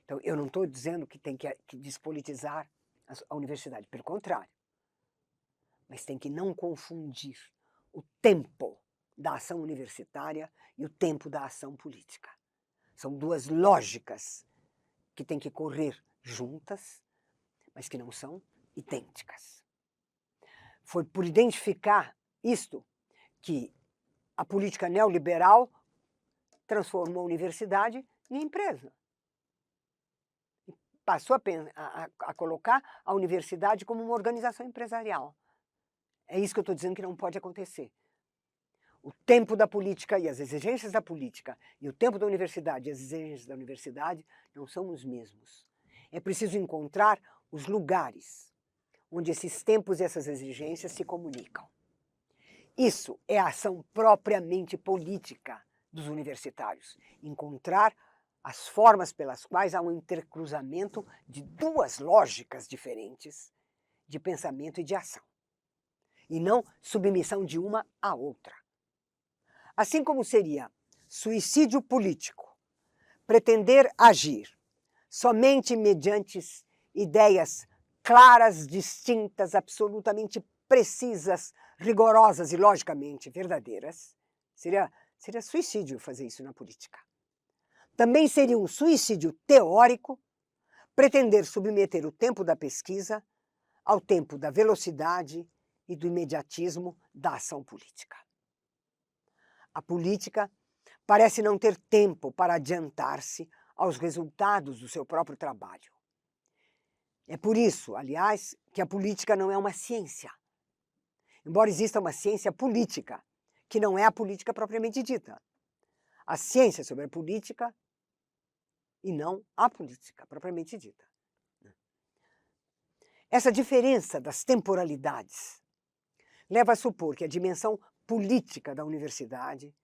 Então, eu não estou dizendo que tem que despolitizar a universidade, pelo contrário. Mas tem que não confundir o tempo da ação universitária e o tempo da ação política. São duas lógicas que têm que correr juntas, mas que não são idênticas. Foi por identificar isto que a política neoliberal transformou a universidade em empresa. Passou a colocar a universidade como uma organização empresarial. É isso que eu estou dizendo que não pode acontecer. O tempo da política e as exigências da política e o tempo da universidade e as exigências da universidade não são os mesmos. É preciso encontrar os lugares onde esses tempos e essas exigências se comunicam. Isso é a ação propriamente política dos universitários. Encontrar as formas pelas quais há um intercruzamento de duas lógicas diferentes de pensamento e de ação. E não submissão de uma à outra. Assim como seria suicídio político pretender agir somente mediante ideias claras, distintas, absolutamente precisas, rigorosas e logicamente verdadeiras, seria suicídio fazer isso na política. Também seria um suicídio teórico pretender submeter o tempo da pesquisa ao tempo da velocidade e do imediatismo da ação política. A política parece não ter tempo para adiantar-se aos resultados do seu próprio trabalho. É por isso, aliás, que a política não é uma ciência. Embora exista uma ciência política, que não é a política propriamente dita. A ciência sobre a política e não a política propriamente dita. Essa diferença das temporalidades leva a supor que a dimensão política da universidade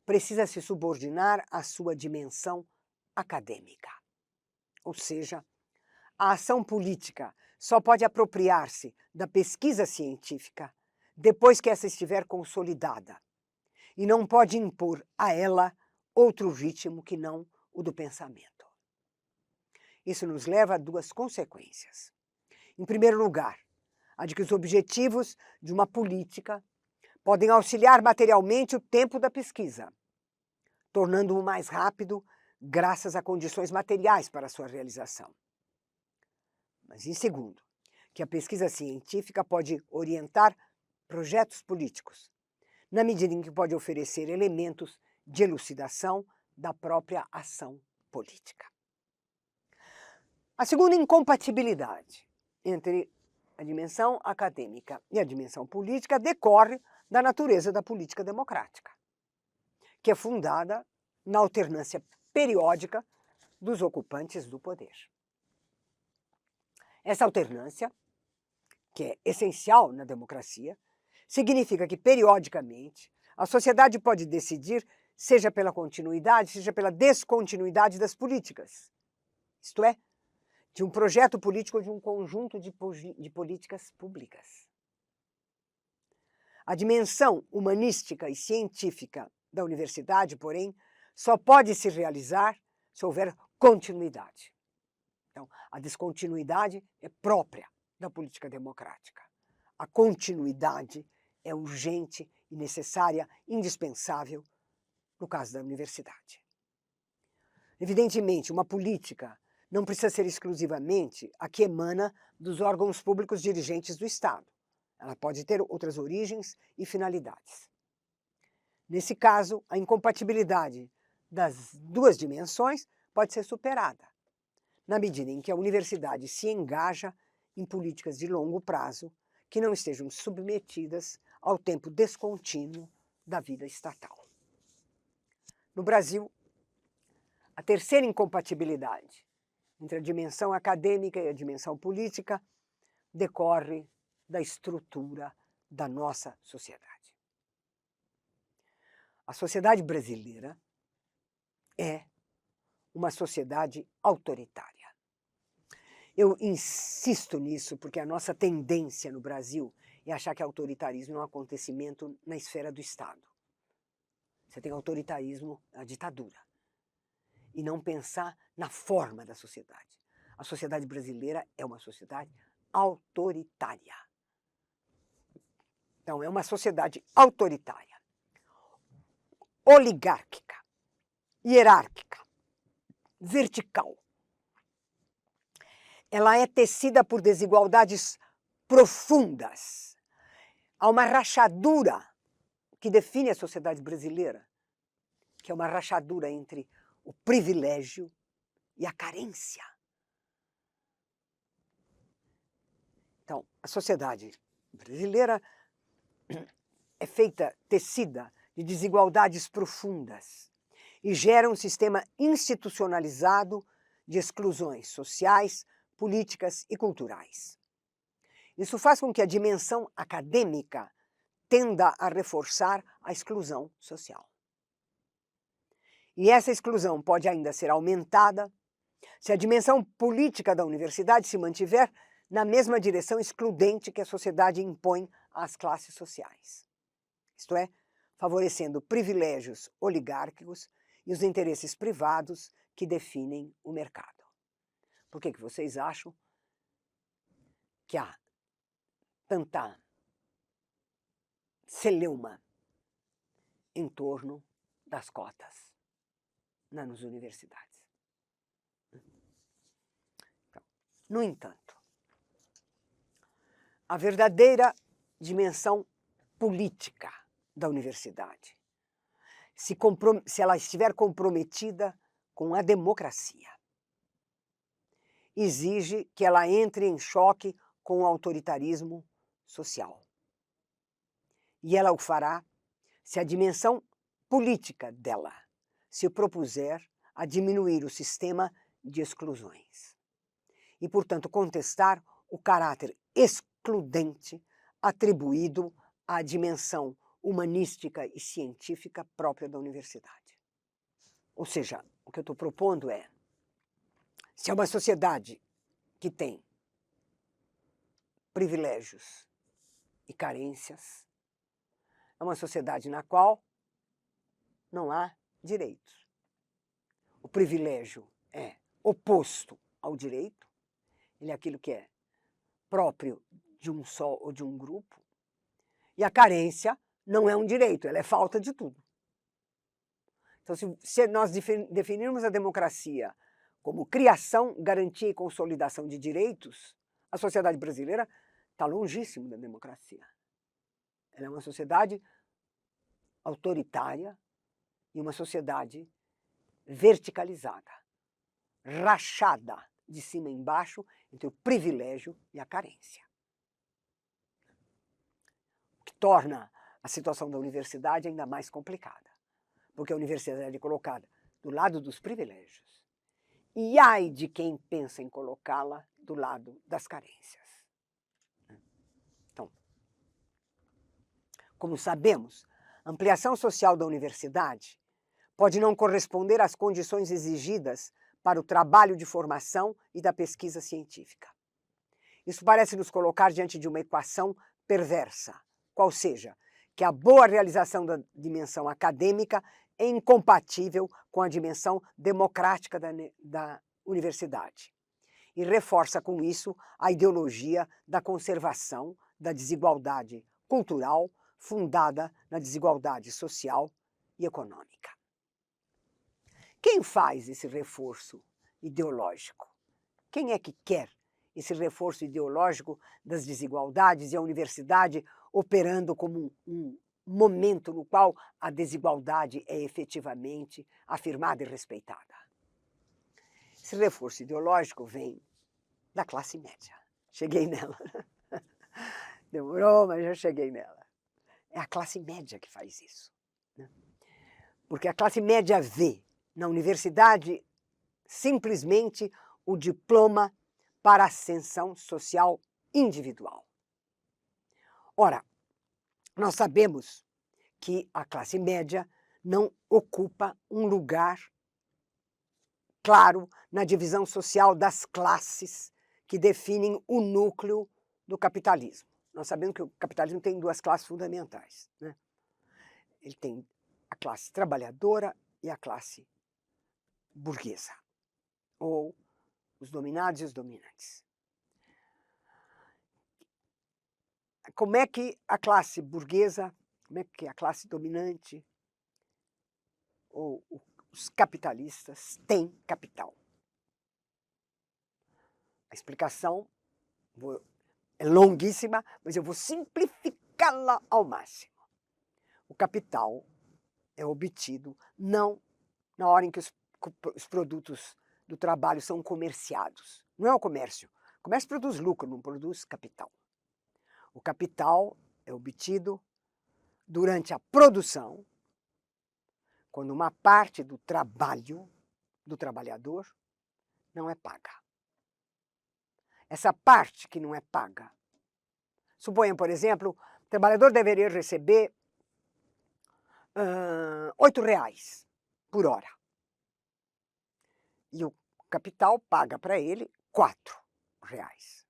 precisa se subordinar à sua dimensão acadêmica. Ou seja, a ação política só pode apropriar-se da pesquisa científica depois que essa estiver consolidada, e não pode impor a ela outro ritmo que não o do pensamento. Isso nos leva a duas consequências. Em primeiro lugar, a de que os objetivos de uma política podem auxiliar materialmente o tempo da pesquisa, tornando-o mais rápido graças a condições materiais para a sua realização. Mas, em segundo, que a pesquisa científica pode orientar projetos políticos, na medida em que pode oferecer elementos de elucidação da própria ação política. A segunda incompatibilidade entre a dimensão acadêmica e a dimensão política decorre da natureza da política democrática, que é fundada na alternância periódica dos ocupantes do poder. Essa alternância, que é essencial na democracia, significa que, periodicamente, a sociedade pode decidir, seja pela continuidade, seja pela descontinuidade das políticas. Isto é, de um projeto político ou de um conjunto de políticas públicas. A dimensão humanística e científica da universidade, porém, só pode se realizar se houver continuidade. Então, a descontinuidade é própria da política democrática. A continuidade é urgente e necessária, indispensável, no caso da universidade. Evidentemente, uma política não precisa ser exclusivamente a que emana dos órgãos públicos dirigentes do Estado. Ela pode ter outras origens e finalidades. Nesse caso, a incompatibilidade das duas dimensões pode ser superada, na medida em que a universidade se engaja em políticas de longo prazo que não estejam submetidas ao tempo descontínuo da vida estatal. No Brasil, a terceira incompatibilidade entre a dimensão acadêmica e a dimensão política decorre da estrutura da nossa sociedade. A sociedade brasileira é uma sociedade autoritária. Eu insisto nisso porque a nossa tendência no Brasil é achar que autoritarismo é um acontecimento na esfera do Estado. Você tem autoritarismo, a ditadura. E não pensar na forma da sociedade. A sociedade brasileira é uma sociedade autoritária. Então, é uma sociedade autoritária, oligárquica, hierárquica, vertical. Ela é tecida por desigualdades profundas. Há uma rachadura que define a sociedade brasileira, que é uma rachadura entre o privilégio e a carência. Então, a sociedade brasileira é feita, tecida de desigualdades profundas e gera um sistema institucionalizado de exclusões sociais, políticas e culturais. Isso faz com que a dimensão acadêmica tenda a reforçar a exclusão social. E essa exclusão pode ainda ser aumentada se a dimensão política da universidade se mantiver na mesma direção excludente que a sociedade impõe às classes sociais. Isto é, favorecendo privilégios oligárquicos e os interesses privados que definem o mercado. Por que vocês acham que há tanta celeuma em torno das cotas nas universidades? Então, no entanto, a verdadeira dimensão política da universidade, se ela estiver comprometida com a democracia, exige que ela entre em choque com o autoritarismo social. E ela o fará se a dimensão política dela se propuser a diminuir o sistema de exclusões e, portanto, contestar o caráter excludente atribuído à dimensão humanística e científica própria da universidade. Ou seja, o que eu estou propondo é, se é uma sociedade que tem privilégios e carências, é uma sociedade na qual não há direitos. O privilégio é oposto ao direito, ele é aquilo que é próprio de um só ou de um grupo, e a carência não é um direito, ela é falta de tudo. Então, se nós definirmos a democracia como criação, garantia e consolidação de direitos, a sociedade brasileira está longíssimo da democracia. Ela é uma sociedade autoritária e uma sociedade verticalizada, rachada de cima a embaixo entre o privilégio e a carência. O que torna a situação da universidade ainda mais complicada, porque a universidade é colocada do lado dos privilégios e ai de quem pensa em colocá-la do lado das carências. Então, como sabemos, a ampliação social da universidade pode não corresponder às condições exigidas para o trabalho de formação e da pesquisa científica. Isso parece nos colocar diante de uma equação perversa, qual seja, que a boa realização da dimensão acadêmica é incompatível com a dimensão democrática da universidade. E reforça com isso a ideologia da conservação da desigualdade cultural fundada na desigualdade social e econômica. Quem faz esse reforço ideológico? Quem é que quer esse reforço ideológico das desigualdades e a universidade operando como um momento no qual a desigualdade é efetivamente afirmada e respeitada? Esse reforço ideológico vem da classe média. Cheguei nela. Demorou, mas já cheguei nela. É a classe média que faz isso, né? Porque a classe média vê na universidade simplesmente o diploma para a ascensão social individual. Ora, nós sabemos que a classe média não ocupa um lugar claro na divisão social das classes que definem o núcleo do capitalismo. Nós sabemos que o capitalismo tem duas classes fundamentais, né? Ele tem a classe trabalhadora e a classe burguesa, ou os dominados e os dominantes. Como é que a classe burguesa, como é que a classe dominante ou os capitalistas têm capital? A explicação é longuíssima, mas eu vou simplificá-la ao máximo. O capital é obtido não na hora em que os produtos do trabalho são comerciados. Não é o comércio. O comércio produz lucro, não produz capital. O capital é obtido durante a produção, quando uma parte do trabalho do trabalhador não é paga. Essa parte que não é paga, suponha, por exemplo, o trabalhador deveria receber R$8 por hora. E o capital paga para ele R$4.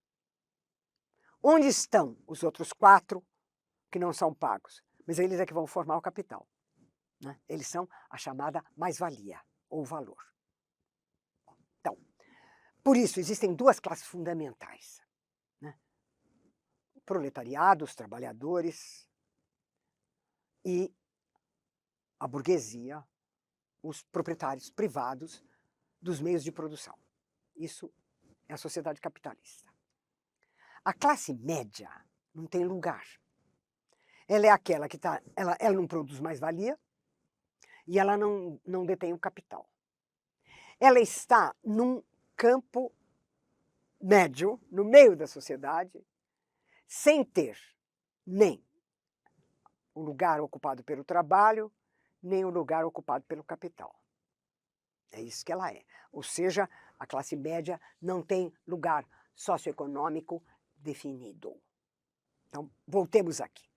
Onde estão os outros 4 que não são pagos? Mas eles é que vão formar o capital, né? Eles são a chamada mais-valia, ou valor. Então, por isso, existem duas classes fundamentais, né? O proletariado, os trabalhadores, e a burguesia, os proprietários privados dos meios de produção. Isso é a sociedade capitalista. A classe média não tem lugar. Ela é aquela que ela não produz mais-valia e ela não detém o capital. Ela está num campo médio, no meio da sociedade, sem ter nem o lugar ocupado pelo trabalho, nem o lugar ocupado pelo capital. É isso que ela é. Ou seja, a classe média não tem lugar socioeconômico definido. Então, voltemos aqui.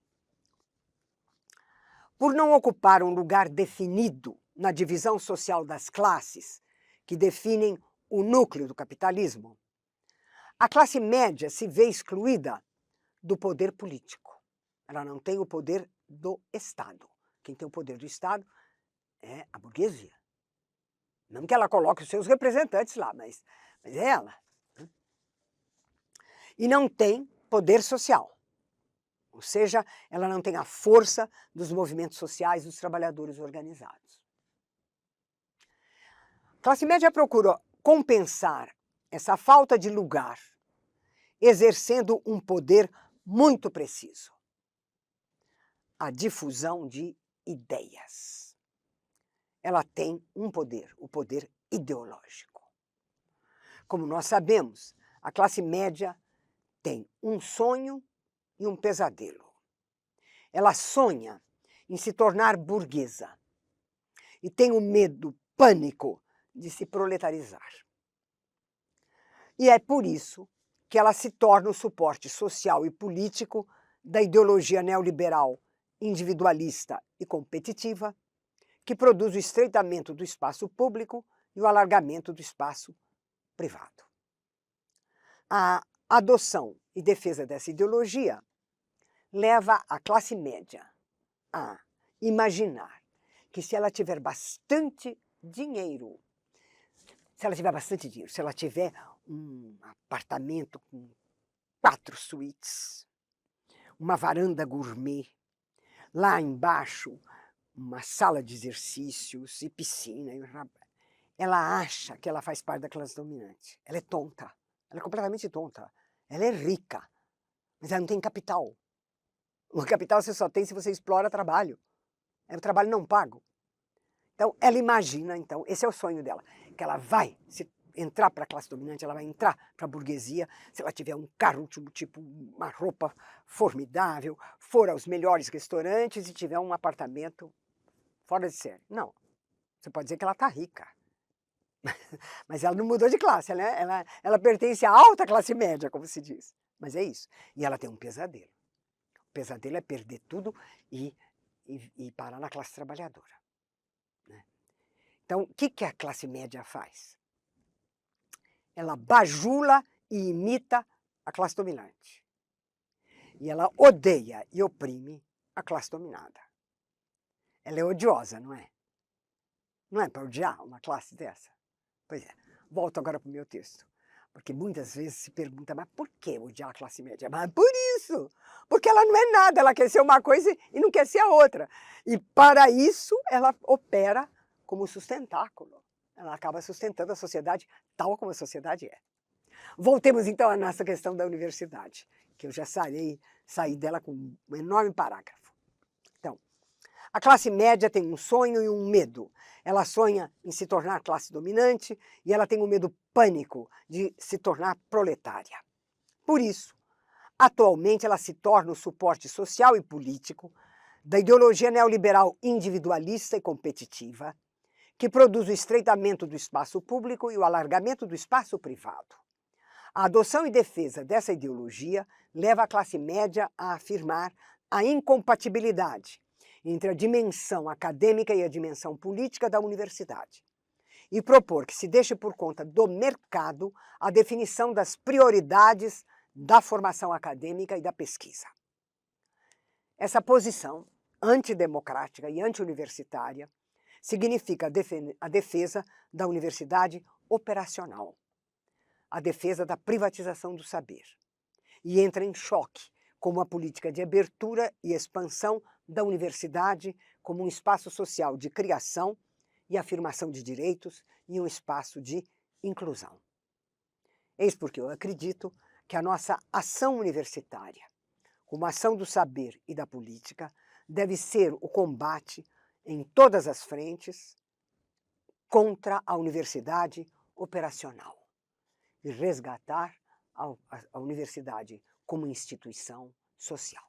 Por não ocupar um lugar definido na divisão social das classes, que definem o núcleo do capitalismo, a classe média se vê excluída do poder político. Ela não tem o poder do Estado. Quem tem o poder do Estado é a burguesia. Não que ela coloque os seus representantes lá, mas é ela. E não tem poder social. Ou seja, ela não tem a força dos movimentos sociais dos trabalhadores organizados. A classe média procura compensar essa falta de lugar, exercendo um poder muito preciso: a difusão de ideias. Ela tem um poder, o poder ideológico. Como nós sabemos, a classe média tem um sonho e um pesadelo. Ela sonha em se tornar burguesa e tem o medo, pânico de se proletarizar. E é por isso que ela se torna o suporte social e político da ideologia neoliberal, individualista e competitiva, que produz o estreitamento do espaço público e o alargamento do espaço privado. A adoção e defesa dessa ideologia leva a classe média a imaginar que se ela tiver bastante dinheiro, se ela tiver um apartamento com 4 suítes, uma varanda gourmet, lá embaixo uma sala de exercícios e piscina, ela acha que ela faz parte da classe dominante. Ela é tonta, ela é completamente tonta. Ela é rica, mas ela não tem capital. O capital você só tem se você explora trabalho. É o trabalho não pago. Então, ela imagina, então, esse é o sonho dela, que ela vai entrar para a classe dominante, ela vai entrar para a burguesia, se ela tiver um carro último tipo, uma roupa formidável, for aos melhores restaurantes e tiver um apartamento fora de série. Não, você pode dizer que ela está rica, mas ela não mudou de classe, ela pertence à alta classe média, como se diz. Mas é isso. E ela tem um pesadelo. O pesadelo é perder tudo e parar na classe trabalhadora. Né? Então, o que a classe média faz? Ela bajula e imita a classe dominante. E ela odeia e oprime a classe dominada. Ela é odiosa, não é? Não é para odiar uma classe dessa? Pois é. Volto agora para o meu texto. Porque muitas vezes se pergunta, mas por que odiar a classe média? Mas por isso! Porque ela não é nada, ela quer ser uma coisa e não quer ser a outra. E para isso ela opera como sustentáculo. Ela acaba sustentando a sociedade tal como a sociedade é. Voltemos então à nossa questão da universidade, que eu já saí dela com um enorme parágrafo. Então, a classe média tem um sonho e um medo. Ela sonha em se tornar classe dominante e ela tem um medo pânico de se tornar proletária. Por isso, atualmente ela se torna o suporte social e político da ideologia neoliberal individualista e competitiva, que produz o estreitamento do espaço público e o alargamento do espaço privado. A adoção e defesa dessa ideologia leva a classe média a afirmar a incompatibilidade entre a dimensão acadêmica e a dimensão política da universidade e propor que se deixe por conta do mercado a definição das prioridades da formação acadêmica e da pesquisa. Essa posição antidemocrática e anti-universitária significa a defesa da universidade operacional, a defesa da privatização do saber, e entra em choque com uma política de abertura e expansão da universidade como um espaço social de criação e afirmação de direitos e um espaço de inclusão. Eis porque eu acredito que a nossa ação universitária, como ação do saber e da política, deve ser o combate em todas as frentes contra a universidade operacional e resgatar a universidade como instituição social.